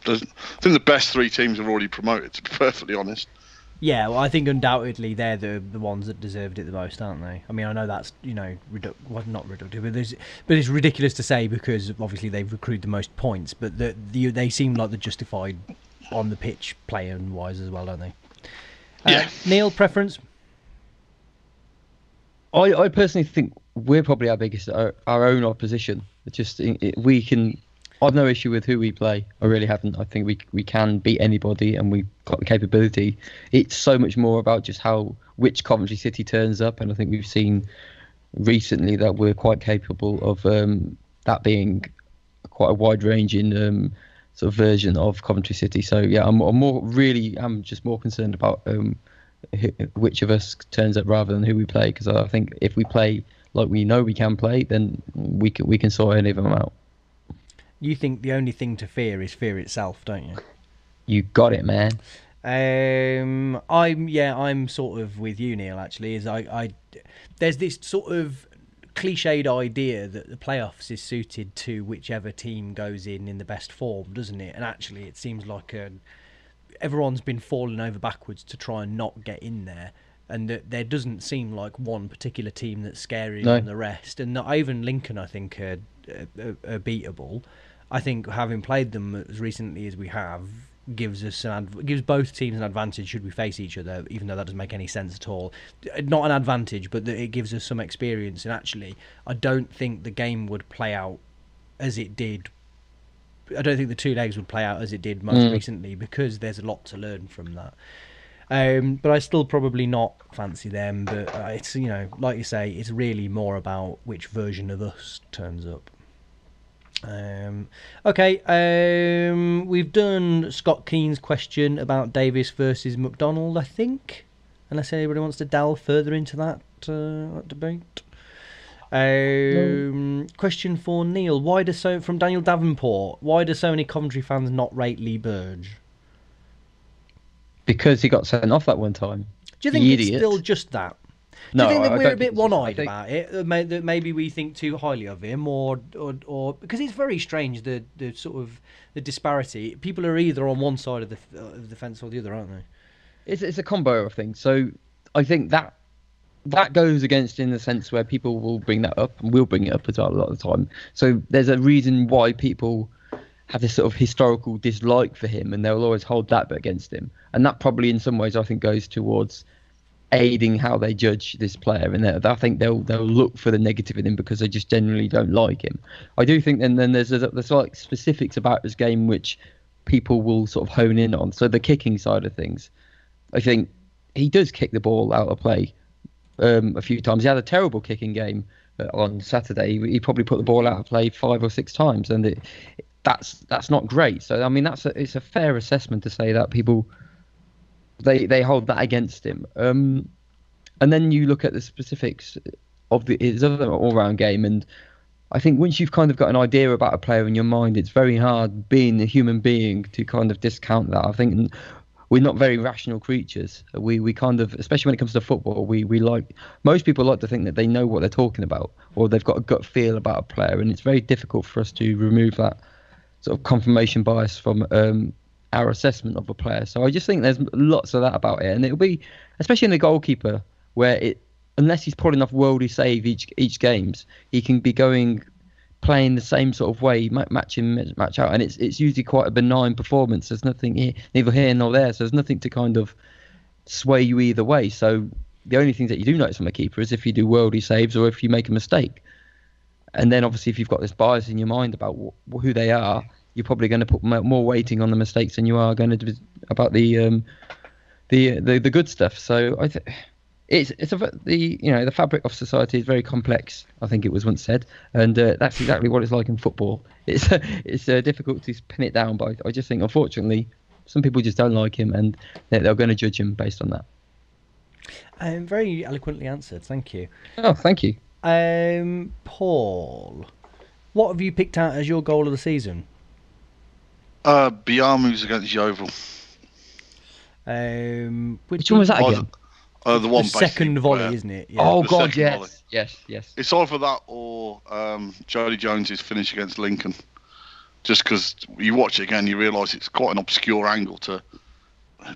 the best three teams are already promoted. To be perfectly honest. Yeah, well, I think undoubtedly they're the ones that deserved it the most, aren't they? I mean, I know that's not reductive, but it's ridiculous to say because obviously they've accrued the most points, but they seem like the justified on the pitch playing wise as well, don't they? Yeah. Neil, preference? I personally think we're probably our biggest our own opposition. We can. I've no issue with who we play. I really haven't. I think we can beat anybody, and we've got the capability. It's so much more about just which Coventry City turns up, and I think we've seen recently that we're quite capable of that being quite a wide-ranging sort of version of Coventry City. So yeah, I'm just more concerned about which of us turns up rather than who we play, because I think if we play like we know we can play, then we can sort any of them out. You think the only thing to fear is fear itself, don't you? You got it, man. I'm sort of with you, Neil. Actually, there's this sort of cliched idea that the playoffs is suited to whichever team goes in the best form, doesn't it? And actually, it seems like everyone's been falling over backwards to try and not get in there. And that there doesn't seem like one particular team that's scarier than the rest. And not even Lincoln, I think, are beatable. I think having played them as recently as we have gives both teams an advantage should we face each other, even though that doesn't make any sense at all. Not an advantage, but that it gives us some experience. And actually, I don't think the game would play out as it did. I don't think the 2 legs would play out as it did most recently, because there's a lot to learn from that. But I still probably not fancy them. But it's like you say, it's really more about which version of us turns up. We've done Scott Keane's question about Davis versus McDonald, I think, unless anybody wants to delve further into that debate. No. Question for Neil: from Daniel Davenport, why do so many Coventry fans not rate Lee Burge? Because he got sent off that one time. Do you think it's still just that? Do you think that we're a bit one-eyed about it? That maybe we think too highly of him, or because it's very strange the sort of the disparity. People are either on one side of the fence or the other, aren't they? It's a combo of things. So I think that goes against in the sense where people will bring that up, and we'll bring it up as well a lot of the time. So there's a reason why people have this sort of historical dislike for him, and they'll always hold that bit against him. And that probably in some ways I think goes towards aiding how they judge this player, and I think they'll look for the negative in him because they just generally don't like him. I do think then there's like specifics about his game which people will sort of hone in on. So the kicking side of things, I think he does kick the ball out of play a few times. He had a terrible kicking game on Saturday. He probably put the ball out of play 5 or 6 times, and that's not great. So I mean, it's a fair assessment to say that people they hold that against him. And then you look at the specifics of his other all-round game, and I think once you've kind of got an idea about a player in your mind, it's very hard, being a human being, to kind of discount that. I think we're not very rational creatures. We kind of, especially when it comes to football, we like, most people like to think that they know what they're talking about, or they've got a gut feel about a player, and it's very difficult for us to remove that sort of confirmation bias from our assessment of a player. So I just think there's lots of that about it, and it'll be, especially in the goalkeeper, where unless he's pulling off worldly save each games, he can be playing the same sort of way, match in, match out, and it's usually quite a benign performance. There's nothing here, neither here nor there, so there's nothing to kind of sway you either way. So the only things that you do notice from a keeper is if you do worldly saves or if you make a mistake. And then obviously if you've got this bias in your mind about who they are, you're probably going to put more weighting on the mistakes than you are going to do about the good stuff. So I think the fabric of society is very complex, I think it was once said, and that's exactly what it's like in football. It's difficult to pin it down, but I just think, unfortunately, some people just don't like him, and they're going to judge him based on that. Very eloquently answered, thank you. Oh, thank you. Paul, what have you picked out as your goal of the season? Biamu's against Yeovil. Which one was that again? The one second volley, isn't it? Yeah. Oh God, Volley. yes. It's either that or Jody Jones's finish against Lincoln. Just because you watch it again, you realise it's quite an obscure angle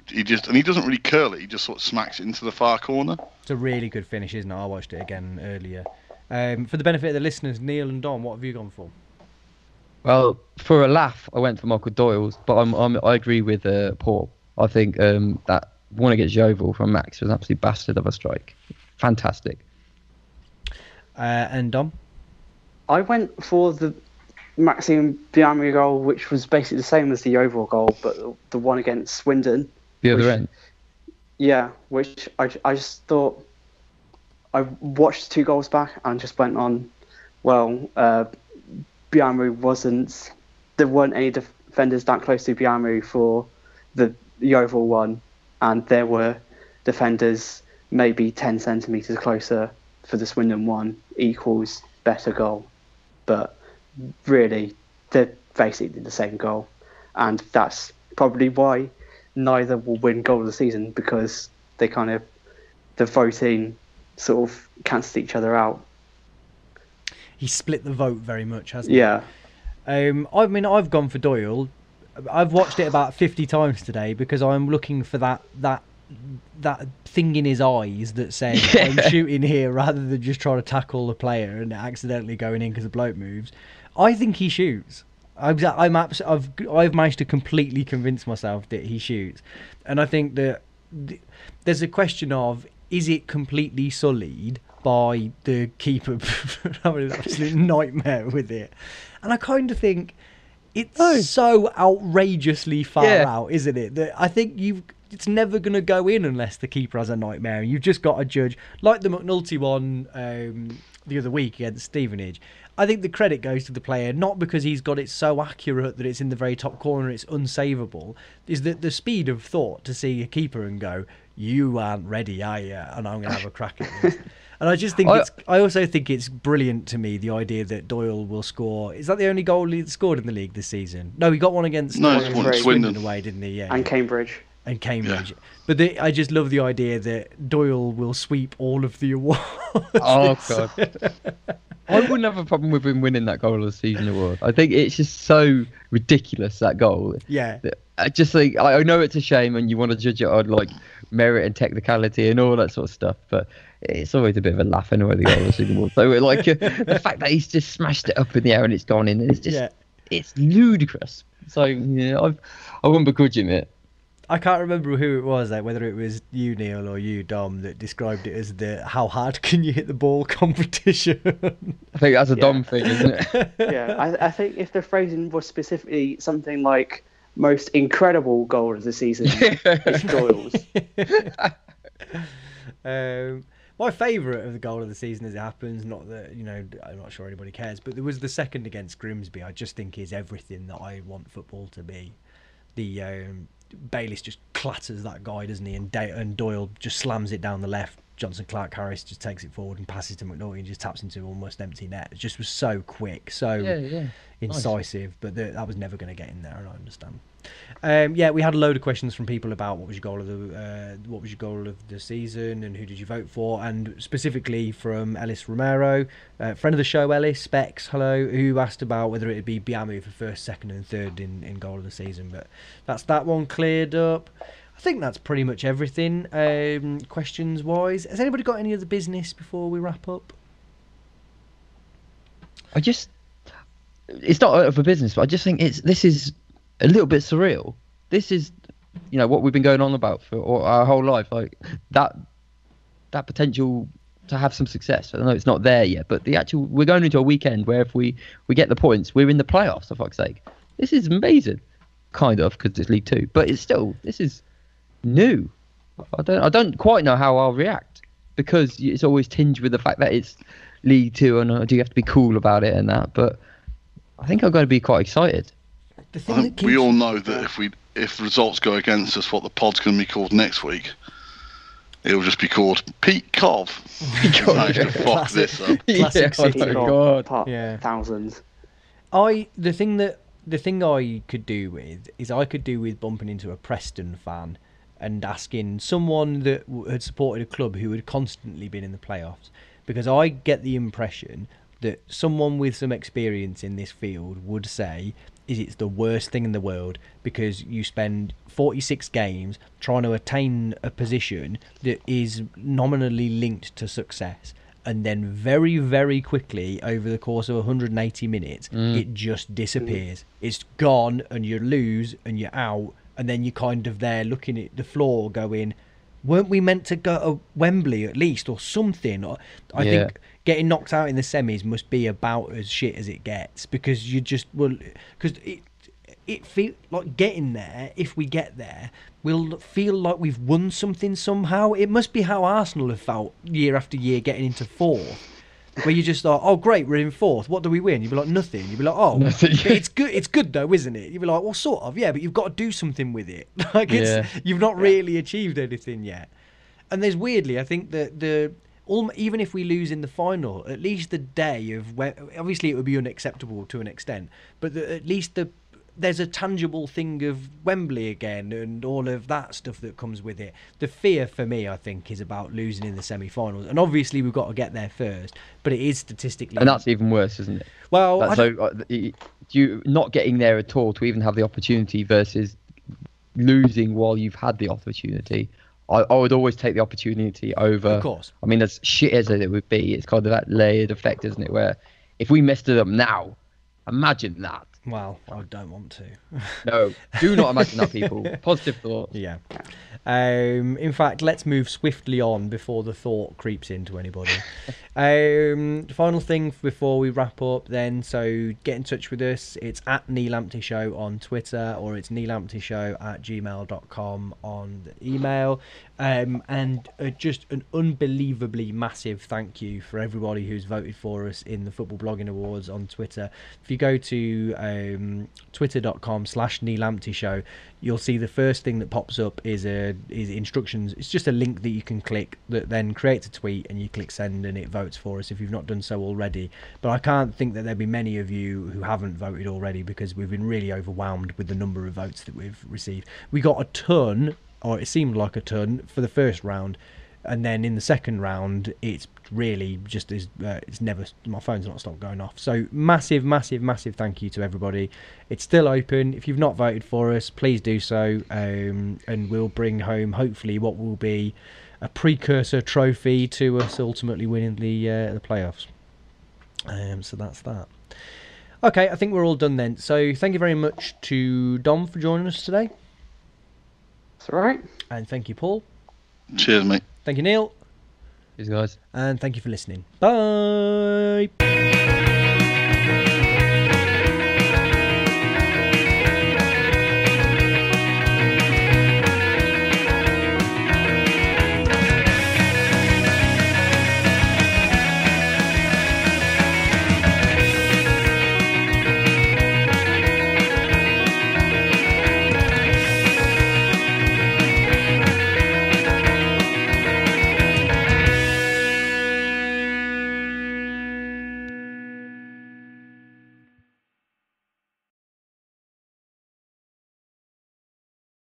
he doesn't really curl it. He just sort of smacks it into the far corner. It's a really good finish, isn't it? I watched it again earlier. For the benefit of the listeners, Neil and Dom, what have you gone for? Well, for a laugh, I went for Michael Doyle's, but I agree with Paul. I think that one against Yeovil from Max was an absolute bastard of a strike. Fantastic. And Dom? I went for the Maxime Biamu goal, which was basically the same as the Yeovil goal, but the one against Swindon. The other end? Yeah, which I just thought, I watched 2 goals back and just went on, well, Biamu there weren't any defenders that close to Biamu for the Yeovil one, and there were defenders maybe 10 centimetres closer for the Swindon one, equals better goal. But really, they're basically the same goal, and that's probably why neither will win goal of the season, because the voting sort of cancelled each other out. He split the vote very much, hasn't he? Yeah. I mean, I've gone for Doyle. I've watched it about 50 times today because I'm looking for that thing in his eyes that says I'm shooting here rather than just trying to tackle the player and accidentally going in because the bloke moves. I think he shoots. I've managed to completely convince myself that he shoots, and I think that there's a question of, is it completely sullied by the keeper having an absolute nightmare with it? And I kind of think it's so outrageously far out, isn't it? That I think it's never going to go in unless the keeper has a nightmare. You've just got to judge, like the McNulty one the other week against Stevenage. I think the credit goes to the player, not because he's got it so accurate that it's in the very top corner, it's unsavable. Is that the speed of thought to see a keeper and go, you aren't ready, are you? And I'm going to have a crack at this. And I just think I also think it's brilliant to me, the idea that Doyle will score. Is that the only goal he scored in the league this season? No, he got one against Swindon away, didn't he? Yeah, and Cambridge. Yeah. But I just love the idea that Doyle will sweep all of the awards. Oh God. I wouldn't have a problem with him winning that goal of the season award. I think it's just so ridiculous, that goal. Yeah. I just think, I know it's a shame and you want to judge it on like merit and technicality and all that sort of stuff, but it's always a bit of a laugh anyway, the goal of the season award. So like the fact that he's just smashed it up in the air and it's gone in, it's just it's ludicrous. So I wouldn't begrudge him it. I can't remember who it was, whether it was you, Neil, or you, Dom, that described it as the how hard can you hit the ball competition. I think that's a Dom thing, isn't it? Yeah, I think if the phrasing was specifically something like most incredible goal of the season, it's Doyle's. My favourite of the goal of the season as it happens, not that, I'm not sure anybody cares, but there was the second against Grimsby. I just think is everything that I want football to be. The Bayliss just clatters that guy, doesn't he? And Doyle just slams it down the left. Johnson Clark Harris just takes it forward and passes to McNulty and just taps into almost empty net. It just was so quick, so incisive, nice. But that was never going to get in there, and I understand. We had a load of questions from people about what was your goal of the season and who did you vote for, and specifically from Ellis Romero, friend of the show, Ellis Specs, hello, who asked about whether it would be Biamu for first, second, and third in goal of the season. But that's that one cleared up. I think that's pretty much everything, questions wise. Has anybody got any other business before we wrap up? It's not for business, but I just think this is a little bit surreal. This is, what we've been going on about for our whole life, like that potential to have some success. I know it's not there yet, but we're going into a weekend where if we get the points, we're in the playoffs, for fuck's sake. This is amazing, kind of, because it's League Two, but this is new. I don't quite know how I'll react, because it's always tinged with the fact that it's League Two and do you have to be cool about it and that, but I think I've got to be quite excited. We all know that if results go against us, what the pod's going to be called next week, it'll just be called Pete Cov. To fuck this up. Classic City. God. Yeah. Thousands. The thing I could do with bumping into a Preston fan and asking someone that had supported a club who had constantly been in the playoffs, because I get the impression that someone with some experience in this field would say it's the worst thing in the world, because you spend 46 games trying to attain a position that is nominally linked to success, and then very, very quickly over the course of 180 minutes it just disappears. It's gone, and you lose and you're out, and then you're kind of there looking at the floor going, weren't we meant to go to Wembley at least, or something? I think getting knocked out in the semis must be about as shit as it gets, because it feels like getting there, if we get there, we'll feel like we've won something somehow. It must be how Arsenal have felt year after year getting into fourth, where you just thought, oh great, we're in fourth, what do we win? You'd be like, nothing. You'd be like, oh, nothing. It's good though, isn't it? You'd be like, well, sort of, yeah, but you've got to do something with it. You've not really achieved anything yet. And there's, weirdly, I think that even if we lose in the final, at least the day of obviously it would be unacceptable to an extent, but at least there's a tangible thing of Wembley again and all of that stuff that comes with it. The fear for me, I think, is about losing in the semi-finals, and obviously we've got to get there first, but it is statistically, and that's even worse, isn't it? Well, you not getting there at all to even have the opportunity versus losing while you've had the opportunity. I would always take the opportunity over. Of course. I mean, as shit as it would be, it's kind of that layered effect, isn't it? Where if we messed it up now, imagine that. Well, I don't want to. No, do not imagine that, people. Positive thoughts. Yeah. In fact, let's move swiftly on before the thought creeps into anybody. Final thing before we wrap up then, so get in touch with us. It's at nil-nil show on Twitter, or it's nil-nil@gmail.com on the email. And just an unbelievably massive thank you for everybody who's voted for us in the Football Blogging Awards on Twitter. If you go to twitter.com/nil-nil show, you'll see the first thing that pops up is instructions. It's just a link that you can click that then creates a tweet, and you click send and it votes for us if you've not done so already. But I can't think that there'll be many of you who haven't voted already, because we've been really overwhelmed with the number of votes that we've received. We got a ton, or it seemed like a ton, for the first round, and then in the second round it's really just it's never, my phone's not stopped going off. So massive thank you to everybody. It's still open. If you've not voted for us, please do so, and we'll bring home hopefully what will be a precursor trophy to us ultimately winning the playoffs. So that's that. Okay, I think we're all done then. So thank you very much to Dom for joining us today. That's all right. And thank you, Paul. Cheers, mate. Thank you, Neil. Cheers, guys. And thank you for listening. Bye.